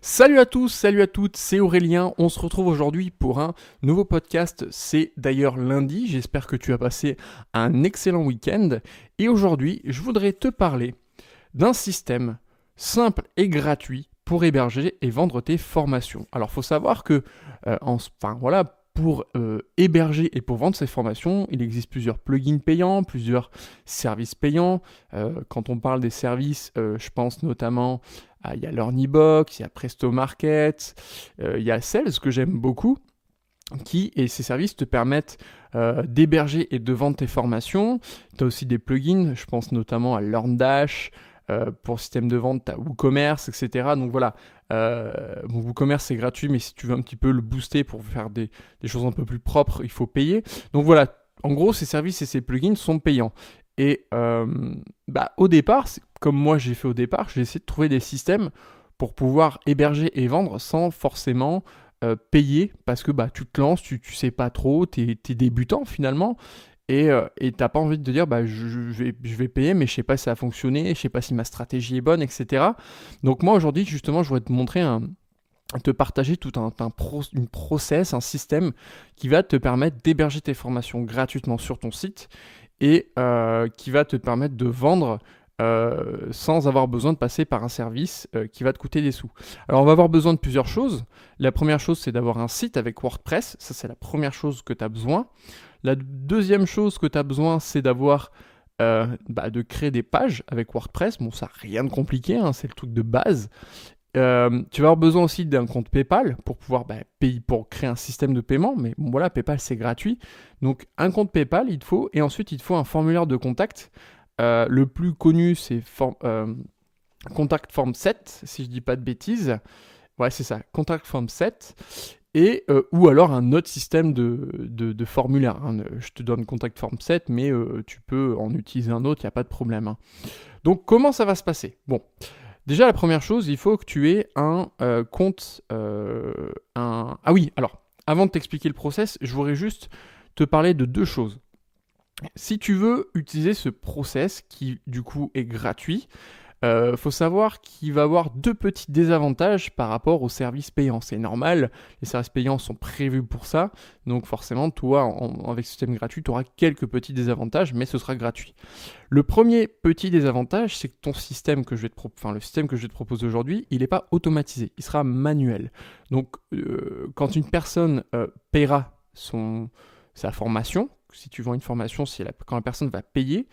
Salut à tous, salut à toutes, c'est Aurélien. On se retrouve aujourd'hui pour un nouveau podcast. C'est d'ailleurs lundi. J'espère que tu as passé un excellent week-end. Et aujourd'hui, je voudrais te parler d'un système simple et gratuit pour héberger et vendre tes formations. Alors, faut savoir que, pour héberger et pour vendre ces formations, il existe plusieurs plugins payants, plusieurs services payants. Quand on parle des services, je pense notamment il y a LearnyBox, il y a Presto Market, il y a Sales que j'aime beaucoup, et ces services te permettent d'héberger et de vendre tes formations. Tu as aussi des plugins, je pense notamment à LearnDash, pour système de vente, tu as WooCommerce, etc. Donc voilà, WooCommerce c'est gratuit, mais si tu veux un petit peu le booster pour faire des choses un peu plus propres, il faut payer. Donc voilà, en gros, ces services et ces plugins sont payants. Et au départ, comme moi j'ai fait au départ, j'ai essayé de trouver des systèmes pour pouvoir héberger et vendre sans forcément payer, parce que tu te lances, tu sais pas trop, t'es débutant finalement, et t'as pas envie de te dire je vais payer, mais je sais pas si ça a fonctionné, je sais pas si ma stratégie est bonne, etc. Donc moi aujourd'hui justement je voudrais te montrer te partager tout une process, un système qui va te permettre d'héberger tes formations gratuitement sur ton site et qui va te permettre de vendre sans avoir besoin de passer par un service qui va te coûter des sous. Alors on va avoir besoin de plusieurs choses. La première chose, c'est d'avoir un site avec WordPress. Ça, c'est la première chose que tu as besoin. La deuxième chose que tu as besoin, c'est d'avoir de créer des pages avec WordPress. Bon, ça, rien de compliqué, hein, c'est le truc de base. Tu vas avoir besoin aussi d'un compte PayPal pour pouvoir payer, pour créer un système de paiement. Mais bon, voilà, PayPal c'est gratuit. Donc un compte PayPal, il te faut, et ensuite il te faut un formulaire de contact. Le plus connu, c'est Contact Form 7, si je dis pas de bêtises. Ouais, c'est ça, Contact Form 7. Ou alors un autre système de formulaire. Hein. Je te donne Contact Form 7, mais tu peux en utiliser un autre, il n'y a pas de problème. Hein. Donc comment ça va se passer ? Bon, déjà la première chose, il faut que tu aies un compte... Ah oui, alors, avant de t'expliquer le process, je voudrais juste te parler de deux choses. Si tu veux utiliser ce process qui du coup est gratuit, faut savoir qu'il va avoir deux petits désavantages par rapport aux services payants. C'est normal, les services payants sont prévus pour ça, donc forcément toi avec ce système gratuit tu auras quelques petits désavantages, mais ce sera gratuit. Le premier petit désavantage, c'est que ton système que je vais le système que je vais te proposer aujourd'hui, il n'est pas automatisé, il sera manuel. Donc quand une personne paiera sa formation, si tu vends une formation, quand la personne va payer,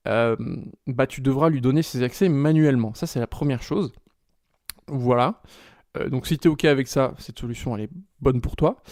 tu devras lui donner ses accès manuellement. Ça, c'est la première chose. Voilà. Donc, si tu es OK avec ça, cette solution, elle est bonne pour toi.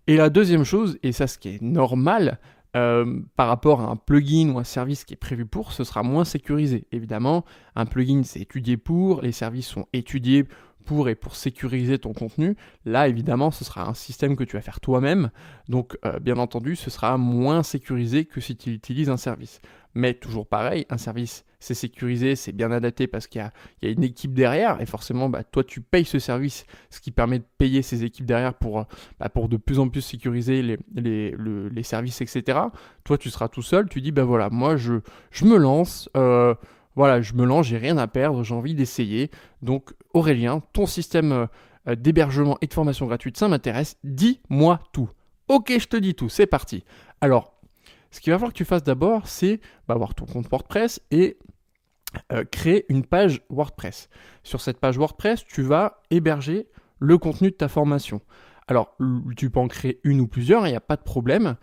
Et la deuxième chose, et ça, ce qui est normal, par rapport à un plugin ou un service qui est prévu pour, ce sera moins sécurisé. Évidemment, un plugin, c'est étudié pour, les services sont étudiés pour sécuriser ton contenu. Là, évidemment, ce sera un système que tu vas faire toi-même. Donc, bien entendu, ce sera moins sécurisé que si tu utilises un service. Mais toujours pareil, un service, c'est sécurisé, c'est bien adapté parce qu'il y a une équipe derrière. Et forcément, toi, tu payes ce service, ce qui permet de payer ces équipes derrière pour de plus en plus sécuriser les services, etc. Toi, tu seras tout seul. Tu dis, moi, je me lance. Je me lance, j'ai rien à perdre, j'ai envie d'essayer. Donc Aurélien, ton système d'hébergement et de formation gratuite, ça m'intéresse. Dis-moi tout. Ok, je te dis tout, c'est parti. Alors, ce qu'il va falloir que tu fasses d'abord, c'est avoir ton compte WordPress et créer une page WordPress. Sur cette page WordPress, tu vas héberger le contenu de ta formation. Alors, tu peux en créer une ou plusieurs, il n'y a pas de problème.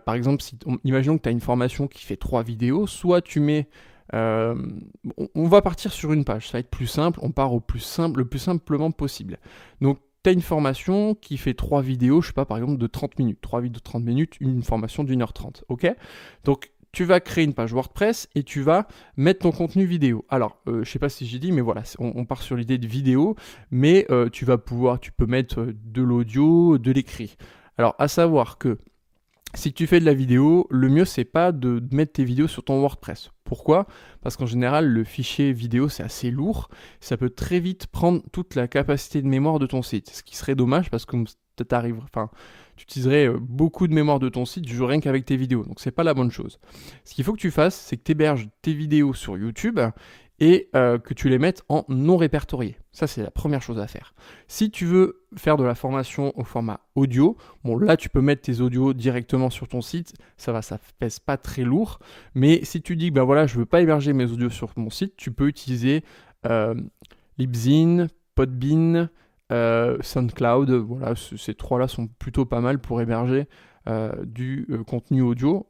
Par exemple, imaginons que tu as une formation qui fait 3 vidéos, soit tu mets... on va partir sur une page, ça va être plus simple, on part le plus simplement possible. Donc, tu as une formation qui fait 3 vidéos, je sais pas, par exemple de 30 minutes. 3 vidéos de 30 minutes, une formation d'1h30, ok ? Donc, tu vas créer une page WordPress et tu vas mettre ton contenu vidéo. Alors, je sais pas si j'ai dit, mais voilà, on part sur l'idée de vidéo, mais tu peux mettre de l'audio, de l'écrit. Alors, à savoir que si tu fais de la vidéo, le mieux c'est pas de mettre tes vidéos sur ton WordPress. Pourquoi ? Parce qu'en général, le fichier vidéo c'est assez lourd, ça peut très vite prendre toute la capacité de mémoire de ton site, ce qui serait dommage parce que tu utiliserais beaucoup de mémoire de ton site rien qu'avec tes vidéos, donc c'est pas la bonne chose. Ce qu'il faut que tu fasses, c'est que tu héberges tes vidéos sur YouTube et que tu les mettes en non répertorié. Ça, c'est la première chose à faire. Si tu veux faire de la formation au format audio, bon là, tu peux mettre tes audios directement sur ton site, ça pèse pas très lourd, mais si tu dis que voilà, je veux pas héberger mes audios sur mon site, tu peux utiliser Libsyn, Podbean, SoundCloud, voilà, ces trois-là sont plutôt pas mal pour héberger du contenu audio.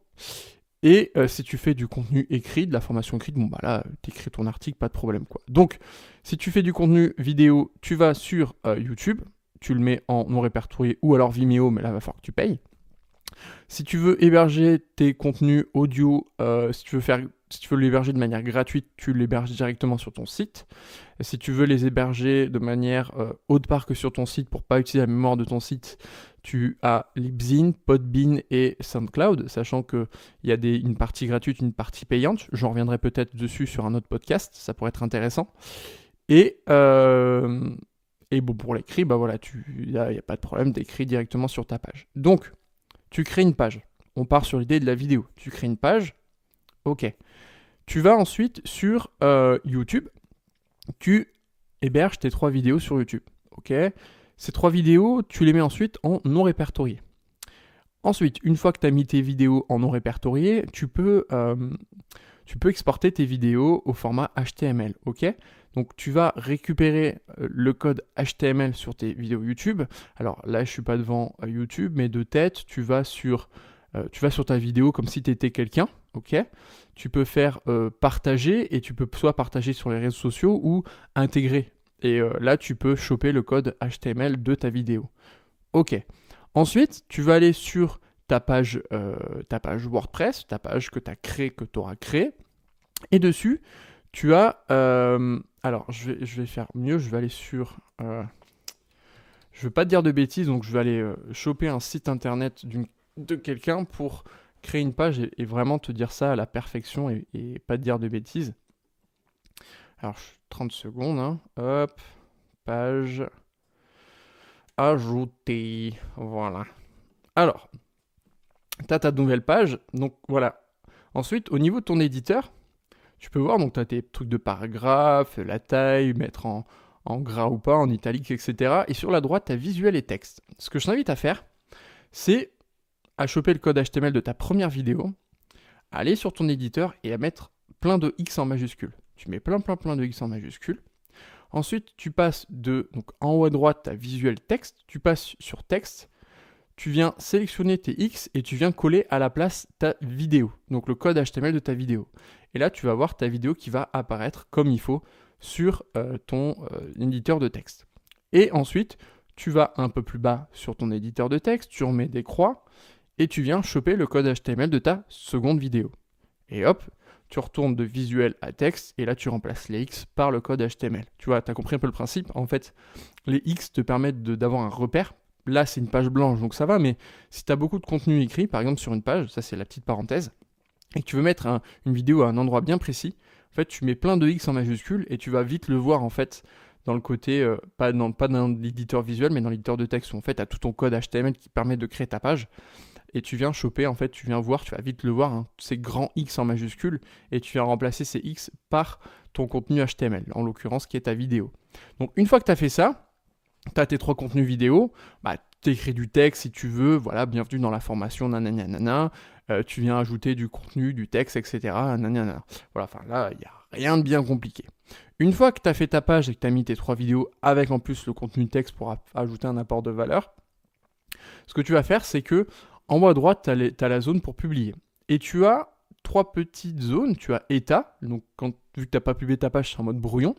Et si tu fais du contenu écrit, de la formation écrite, là, tu écris ton article, pas de problème, quoi. Donc, si tu fais du contenu vidéo, tu vas sur YouTube, tu le mets en non répertorié ou alors Vimeo, mais là, il va falloir que tu payes. Si tu veux héberger tes contenus audio, si tu veux l'héberger de manière gratuite, tu l'héberges directement sur ton site. Et si tu veux les héberger de manière autre part que sur ton site pour pas utiliser la mémoire de ton site, tu as Libsyn, Podbean et SoundCloud, sachant qu'il y a une partie gratuite, une partie payante. J'en reviendrai peut-être dessus sur un autre podcast, ça pourrait être intéressant. Et pour l'écrit, il n'y a pas de problème d'écrire directement sur ta page. Donc, tu crées une page. On part sur l'idée de la vidéo. Tu crées une page. Ok. Tu vas ensuite sur YouTube. Tu héberges tes 3 vidéos sur YouTube. Ok. Ces 3 vidéos, tu les mets ensuite en non répertorié. Ensuite, une fois que tu as mis tes vidéos en non répertorié, tu peux exporter tes vidéos au format HTML. Ok. Donc tu vas récupérer le code HTML sur tes vidéos YouTube. Alors là, je suis pas devant YouTube, mais de tête, tu vas sur ta vidéo comme si tu étais quelqu'un. Ok. Tu peux faire partager et tu peux soit partager sur les réseaux sociaux ou intégrer. Et là, tu peux choper le code HTML de ta vidéo. Ok. Ensuite, tu vas aller sur ta page WordPress, ta page que tu auras créée. Et dessus, tu as... alors, je vais faire mieux. Je vais aller sur... je ne veux pas te dire de bêtises, donc je vais aller choper un site internet de quelqu'un pour créer une page et vraiment te dire ça à la perfection et pas te dire de bêtises. Alors, 30 secondes. Hein. Hop. Page. Ajouter. Voilà. Alors, tu as ta nouvelle page. Donc, voilà. Ensuite, au niveau de ton éditeur, tu peux voir, donc tu as tes trucs de paragraphe, la taille, mettre en gras ou pas, en italique, etc. Et sur la droite, tu as visuel et texte. Ce que je t'invite à faire, c'est à choper le code HTML de ta première vidéo, à aller sur ton éditeur et à mettre plein de X en majuscule. Tu mets plein de X en majuscule. Ensuite, tu passes donc en haut à droite, tu as visuel texte, tu passes sur texte, tu viens sélectionner tes X et tu viens coller à la place ta vidéo, donc le code HTML de ta vidéo. Et là, tu vas voir ta vidéo qui va apparaître comme il faut sur ton éditeur de texte. Et ensuite, tu vas un peu plus bas sur ton éditeur de texte, tu remets des croix et tu viens choper le code HTML de ta seconde vidéo. Et hop, tu retournes de visuel à texte et là, tu remplaces les X par le code HTML. Tu vois, tu as compris un peu le principe. En fait, les X te permettent d'avoir un repère. Là, c'est une page blanche, donc ça va, mais si tu as beaucoup de contenu écrit, par exemple sur une page, ça c'est la petite parenthèse, et que tu veux mettre une vidéo à un endroit bien précis, en fait, tu mets plein de X en majuscule et tu vas vite le voir, en fait, dans le côté, pas dans l'éditeur visuel, mais dans l'éditeur de texte, où en fait, tu as tout ton code HTML qui permet de créer ta page, et tu viens choper, en fait, tu viens voir, tu vas vite le voir, ces grands X en majuscule, et tu viens remplacer ces X par ton contenu HTML, en l'occurrence, qui est ta vidéo. Donc, une fois que tu as fait ça, tu as tes 3 contenus vidéo, tu écris du texte si tu veux, voilà, bienvenue dans la formation, nanana, tu viens ajouter du contenu, du texte, etc. Nanana. Voilà, enfin là, il n'y a rien de bien compliqué. Une fois que tu as fait ta page et que tu as mis tes 3 vidéos avec en plus le contenu texte pour ajouter un apport de valeur, ce que tu vas faire, c'est que en haut à droite, tu as la zone pour publier. Et tu as 3 petites zones. Tu as état, donc vu que tu n'as pas publié ta page, c'est en mode brouillon.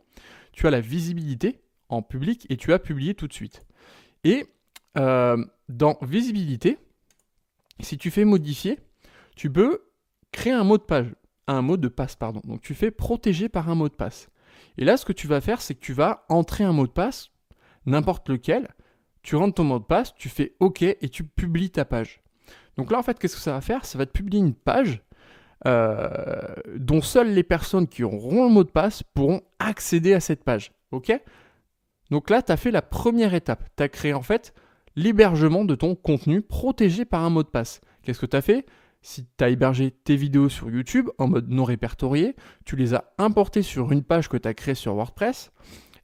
Tu as la visibilité en public et tu as publié tout de suite. Et dans visibilité, si tu fais modifier, tu peux créer un mot de passe. Donc tu fais protéger par un mot de passe. Et là, ce que tu vas faire, c'est que tu vas entrer un mot de passe, n'importe lequel, tu rentres ton mot de passe, tu fais OK et tu publies ta page. Donc là, en fait, qu'est-ce que ça va faire ? Ça va te publier une page dont seules les personnes qui auront le mot de passe pourront accéder à cette page. OK ? Donc là, tu as fait la première étape. Tu as créé en fait l'hébergement de ton contenu protégé par un mot de passe. Qu'est-ce que tu as fait ? si tu as hébergé tes vidéos sur YouTube en mode non répertorié, tu les as importées sur une page que tu as créée sur WordPress,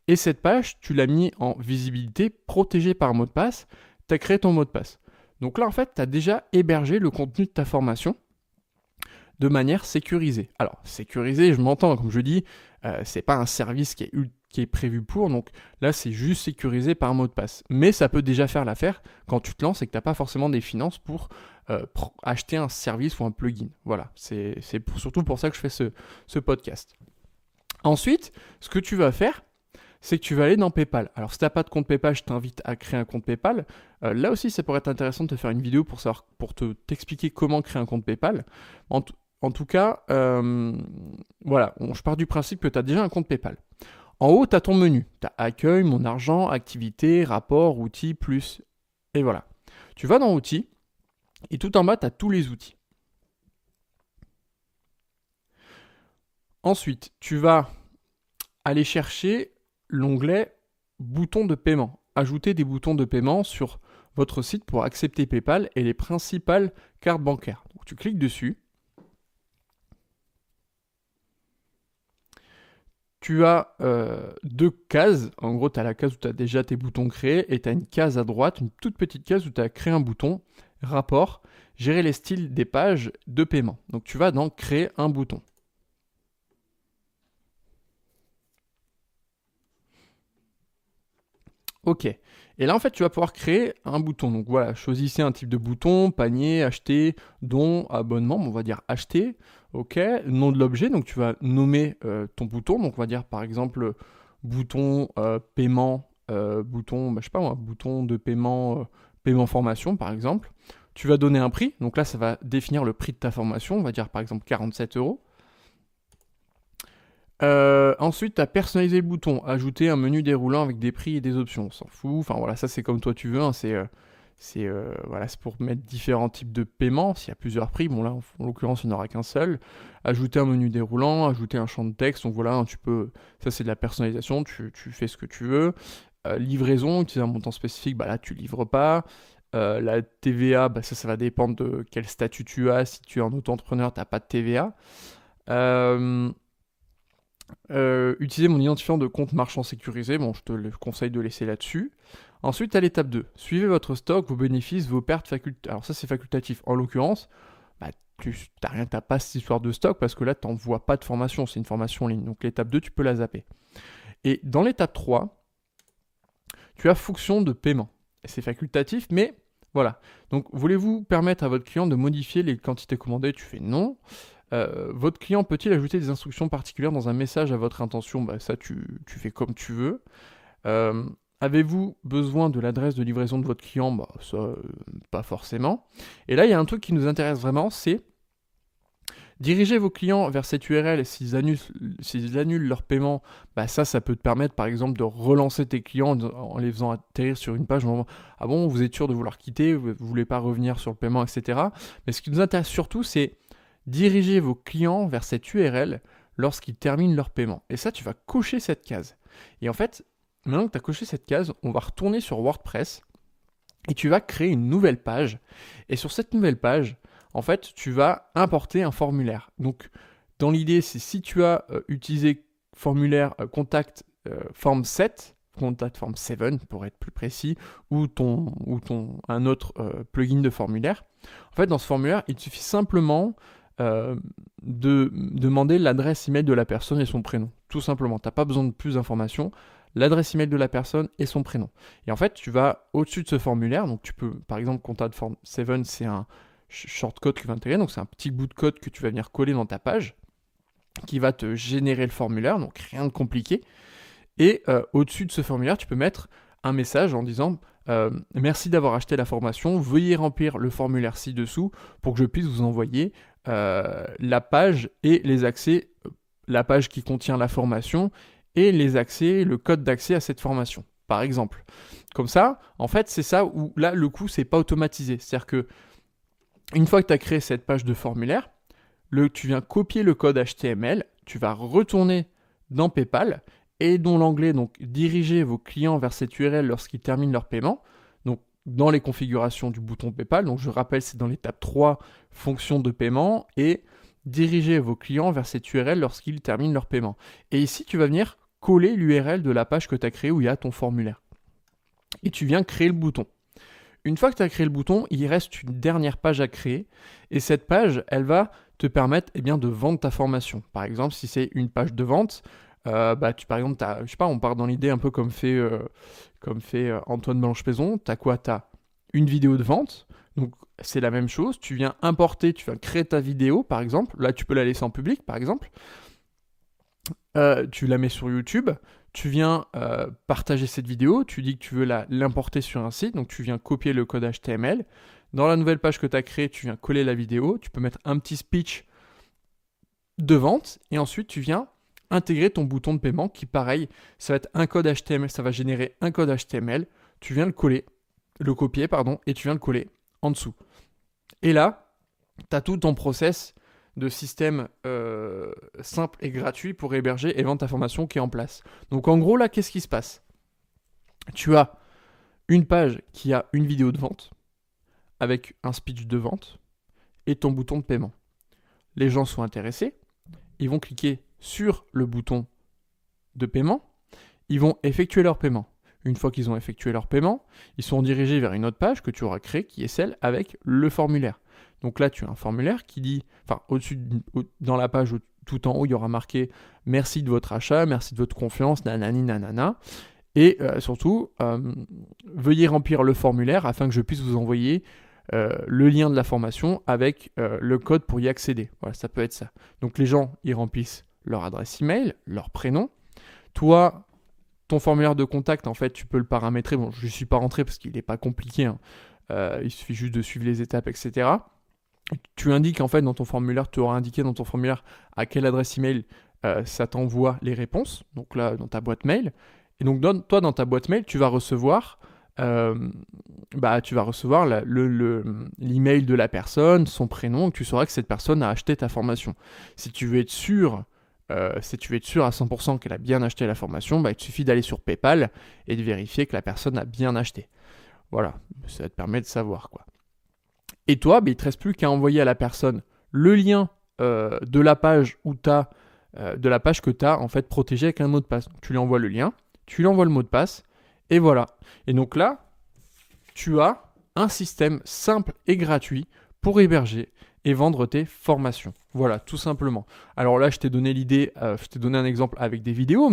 et cette page, tu l'as mis en visibilité protégée par mot de passe, tu as créé ton mot de passe. Donc là, en fait, tu as déjà hébergé le contenu de ta formation de manière sécurisée. Alors, sécurisé, je m'entends, comme je dis, c'est pas un service qui est prévu pour, donc là, c'est juste sécurisé par mot de passe. Mais ça peut déjà faire l'affaire quand tu te lances et que tu n'as pas forcément des finances pour acheter un service ou un plugin. Voilà, c'est surtout pour ça que je fais ce podcast. Ensuite, ce que tu vas faire, c'est que tu vas aller dans PayPal. Alors, si tu n'as pas de compte PayPal, je t'invite à créer un compte PayPal. Là aussi, ça pourrait être intéressant de te faire une vidéo pour t'expliquer comment créer un compte PayPal. En tout cas, voilà, je pars du principe que tu as déjà un compte PayPal. En haut, tu as ton menu. Tu as accueil, mon argent, activité, rapport, outils, plus. Et voilà. Tu vas dans outils et tout en bas, tu as tous les outils. Ensuite, tu vas aller chercher l'onglet boutons de paiement. Ajouter des boutons de paiement sur votre site pour accepter PayPal et les principales cartes bancaires. Donc, tu cliques dessus. Tu as deux cases. En gros, tu as la case où tu as déjà tes boutons créés et tu as une case à droite, une toute petite case où tu as créé un bouton, rapport, gérer les styles des pages de paiement. Donc, tu vas dans créer un bouton. Ok. Et là, en fait, tu vas pouvoir créer un bouton. Donc voilà, choisissez un type de bouton, panier, acheter, don, abonnement. On va dire acheter. Ok. Nom de l'objet. Donc tu vas nommer ton bouton. Donc on va dire par exemple bouton paiement, bouton, je sais pas moi, bouton de paiement, paiement formation par exemple. Tu vas donner un prix. Donc là, ça va définir le prix de ta formation. On va dire par exemple 47 €. Ensuite, tu as personnalisé le bouton, ajouter un menu déroulant avec des prix et des options, on s'en fout. Enfin voilà, ça c'est comme toi tu veux, hein. Voilà, c'est pour mettre différents types de paiements. S'il y a plusieurs prix, bon là en l'occurrence il n'y en aura qu'un seul. Ajouter un menu déroulant, ajouter un champ de texte, donc voilà, hein, ça c'est de la personnalisation, tu fais ce que tu veux. Livraison, utiliser un montant spécifique, bah là tu livres pas. La TVA, bah ça va dépendre de quel statut tu as. Si tu es un auto-entrepreneur, tu n'as pas de TVA. Utiliser mon identifiant de compte marchand sécurisé, bon je te le conseille de laisser là-dessus. Ensuite à l'étape 2, suivez votre stock, vos bénéfices, vos pertes facultatives. Alors ça c'est facultatif, en l'occurrence, bah, t'as pas cette histoire de stock parce que là tu n'envoies pas de formation, c'est une formation en ligne. Donc l'étape 2 tu peux la zapper. Et dans l'étape 3, tu as fonction de paiement. Et c'est facultatif mais voilà. Donc voulez-vous permettre à votre client de modifier les quantités commandées? Tu fais non. Votre client peut-il ajouter des instructions particulières dans un message à votre intention? Bah, ça, tu fais comme tu veux. Avez-vous besoin de l'adresse de livraison de votre client? Bah, ça, pas forcément. Et là, il y a un truc qui nous intéresse vraiment, c'est diriger vos clients vers cette URL. S'ils annulent leur paiement, bah ça peut te permettre, par exemple, de relancer tes clients en les faisant atterrir sur une page en disant « Ah bon, vous êtes sûr de vouloir quitter, vous ne voulez pas revenir sur le paiement, etc. » Mais ce qui nous intéresse surtout, c'est dirigez vos clients vers cette URL lorsqu'ils terminent leur paiement. Et ça, tu vas cocher cette case. Et en fait, maintenant que tu as coché cette case, on va retourner sur WordPress et tu vas créer une nouvelle page. Et sur cette nouvelle page, en fait, tu vas importer un formulaire. Donc, dans l'idée, c'est si tu as utilisé formulaire contact form 7, contact form 7 pour être plus précis, ou un autre plugin de formulaire. En fait, dans ce formulaire, il te suffit simplement de demander l'adresse email de la personne et son prénom. Tout simplement, tu n'as pas besoin de plus d'informations. L'adresse email de la personne et son prénom. Et en fait, tu vas au-dessus de ce formulaire. Donc, tu peux, par exemple, contact form 7, c'est un shortcode que tu vas intégrer. Donc, c'est un petit bout de code que tu vas venir coller dans ta page qui va te générer le formulaire. Donc, rien de compliqué. Et au-dessus de ce formulaire, tu peux mettre un message en disant merci d'avoir acheté la formation, veuillez remplir le formulaire ci-dessous pour que je puisse vous envoyer la page et les accès, la page qui contient la formation et les accès, le code d'accès à cette formation, par exemple. Comme ça, en fait, c'est ça où là, le coup, c'est pas automatisé. C'est-à-dire que une fois que tu as créé cette page de formulaire, tu viens copier le code HTML, tu vas retourner dans PayPal et dans l'onglet donc diriger vos clients vers cette URL lorsqu'ils terminent leur paiement. Donc dans les configurations du bouton PayPal. Donc je rappelle, c'est dans l'étape 3, fonction de paiement, et diriger vos clients vers cette URL lorsqu'ils terminent leur paiement. Et ici, tu vas venir coller l'URL de la page que tu as créée où il y a ton formulaire. Et tu viens créer le bouton. Une fois que tu as créé le bouton, il reste une dernière page à créer. Et cette page, elle va te permettre de vendre ta formation. Par exemple, si c'est une page de vente, par exemple, on part dans l'idée un peu comme fait Antoine Blanche-Maison. Tu as quoi? Tu as une vidéo de vente. Donc, c'est la même chose. Tu viens importer, tu viens créer ta vidéo, par exemple. Là, tu peux la laisser en public, par exemple. Tu la mets sur YouTube. Tu viens partager cette vidéo. Tu dis que tu veux l'importer sur un site. Donc, tu viens copier le code HTML. Dans la nouvelle page que tu as créée, tu viens coller la vidéo. Tu peux mettre un petit speech de vente. Et ensuite, tu viens intégrer ton bouton de paiement qui, pareil, ça va être un code HTML. Ça va générer un code HTML. Tu viens le copier, et tu viens le coller en dessous. Et là, tu as tout ton process de système simple et gratuit pour héberger et vendre ta formation qui est en place. Donc en gros, là, qu'est-ce qui se passe? Tu as une page qui a une vidéo de vente avec un speech de vente et ton bouton de paiement. Les gens sont intéressés, ils vont cliquer sur le bouton de paiement, ils vont effectuer leur paiement. Une fois qu'ils ont effectué leur paiement, ils sont dirigés vers une autre page que tu auras créée qui est celle avec le formulaire. Donc là, tu as un formulaire qui dit, dans la page tout en haut, il y aura marqué « Merci de votre achat, merci de votre confiance, nanani nanana ». Et surtout, veuillez remplir le formulaire afin que je puisse vous envoyer le lien de la formation avec le code pour y accéder. Voilà, ça peut être ça. Donc les gens, ils remplissent leur adresse email, leur prénom. Toi, ton formulaire de contact, en fait, tu peux le paramétrer. Bon, je ne suis pas rentré parce qu'il n'est pas compliqué. Il suffit juste de suivre les étapes, etc. Tu indiques, en fait, dans ton formulaire, tu auras indiqué dans ton formulaire à quelle adresse email ça t'envoie les réponses. Donc là, dans ta boîte mail. Et donc, toi, dans ta boîte mail, tu vas recevoir l'email de la personne, son prénom, et tu sauras que cette personne a acheté ta formation. Si tu veux être sûr à 100% qu'elle a bien acheté la formation, il te suffit d'aller sur PayPal et de vérifier que la personne a bien acheté. Voilà, ça te permet de savoir quoi. Et toi, il ne te reste plus qu'à envoyer à la personne le lien de la page de la page que tu as en fait protégée avec un mot de passe. Donc, tu lui envoies le lien, tu lui envoies le mot de passe, et voilà. Et donc là, tu as un système simple et gratuit pour héberger et vendre tes formations. Voilà, tout simplement. Alors là, je t'ai donné un exemple avec des vidéos,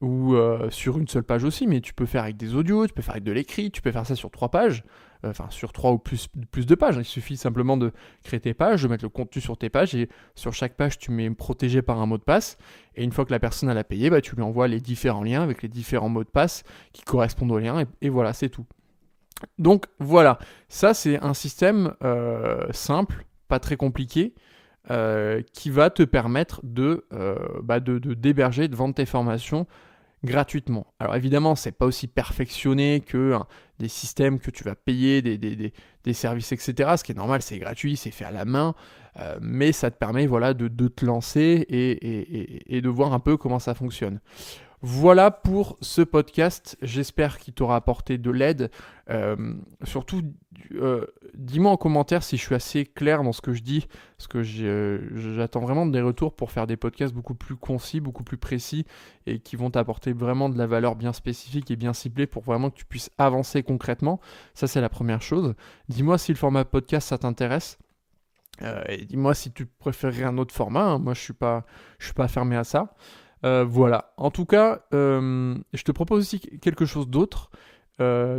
ou sur une seule page aussi, mais tu peux faire avec des audios, tu peux faire avec de l'écrit, tu peux faire ça sur 3 pages, sur 3 ou plus de pages. Il suffit simplement de créer tes pages, de mettre le contenu sur tes pages, et sur chaque page, tu mets protégé par un mot de passe, et une fois que la personne a payé, tu lui envoies les différents liens avec les différents mots de passe qui correspondent aux liens, et voilà, c'est tout. Donc voilà, ça c'est un système simple, pas très compliqué, qui va te permettre d'héberger, de vendre tes formations gratuitement. Alors évidemment, c'est pas aussi perfectionné que des systèmes que tu vas payer, des services, etc. Ce qui est normal, c'est gratuit, c'est fait à la main, mais ça te permet de te lancer et de voir un peu comment ça fonctionne. Voilà pour ce podcast, j'espère qu'il t'aura apporté de l'aide. Surtout, dis-moi en commentaire si je suis assez clair dans ce que je dis, parce que j'attends vraiment des retours pour faire des podcasts beaucoup plus concis, beaucoup plus précis, et qui vont t'apporter vraiment de la valeur bien spécifique et bien ciblée pour vraiment que tu puisses avancer concrètement. Ça, c'est la première chose. Dis-moi si le format podcast, ça t'intéresse. Et dis-moi si tu préférerais un autre format, hein. Moi, je suis pas fermé à ça. Voilà. En tout cas, je te propose aussi quelque chose d'autre.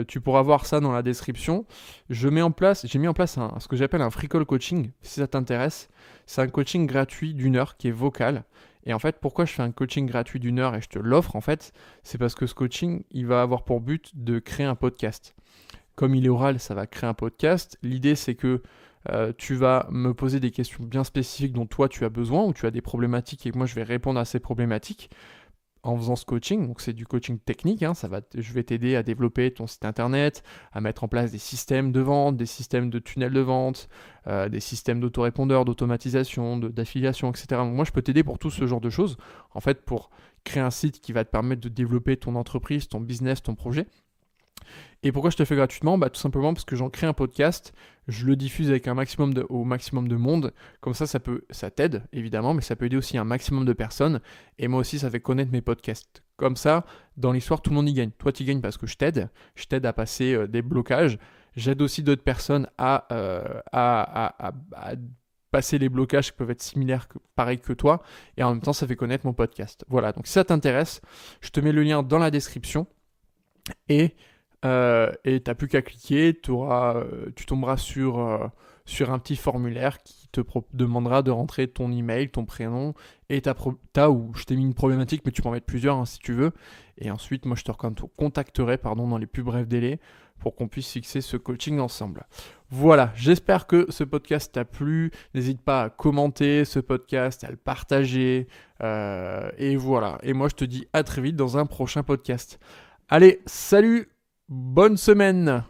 Tu pourras voir ça dans la description. J'ai mis en place ce que j'appelle un free call coaching, si ça t'intéresse. C'est un coaching gratuit d'1 heure qui est vocal. Et en fait, pourquoi je fais un coaching gratuit d'1 heure et je te l'offre en fait, c'est parce que ce coaching, il va avoir pour but de créer un podcast. Comme il est oral, ça va créer un podcast. L'idée, c'est que tu vas me poser des questions bien spécifiques dont toi tu as besoin, ou tu as des problématiques et que moi je vais répondre à ces problématiques en faisant ce coaching. Donc c'est du coaching technique, hein. Je vais t'aider à développer ton site internet, à mettre en place des systèmes de vente, des systèmes de tunnels de vente, des systèmes d'autorépondeurs, d'automatisation, d'affiliation, etc. Donc moi je peux t'aider pour tout ce genre de choses, en fait pour créer un site qui va te permettre de développer ton entreprise, ton business, ton projet. Et pourquoi je te le fais gratuitement ? Tout simplement parce que j'en crée un podcast, je le diffuse avec au maximum de monde. Comme ça t'aide évidemment, mais ça peut aider aussi un maximum de personnes. Et moi aussi, ça fait connaître mes podcasts. Comme ça, dans l'histoire, tout le monde y gagne. Toi, tu y gagnes parce que je t'aide à passer des blocages. J'aide aussi d'autres personnes à passer les blocages qui peuvent être similaires, pareil que toi. Et en même temps, ça fait connaître mon podcast. Voilà, donc si ça t'intéresse, je te mets le lien dans la description. Et t'as plus qu'à cliquer, tu tomberas sur un petit formulaire qui te demandera de rentrer ton email, ton prénom et ou je t'ai mis une problématique, mais tu peux en mettre plusieurs si tu veux. Et ensuite, moi, je te contacterai dans les plus brefs délais pour qu'on puisse fixer ce coaching ensemble. Voilà, j'espère que ce podcast t'a plu. N'hésite pas à commenter ce podcast, à le partager. Et voilà, et moi, je te dis à très vite dans un prochain podcast. Allez, salut, bonne semaine!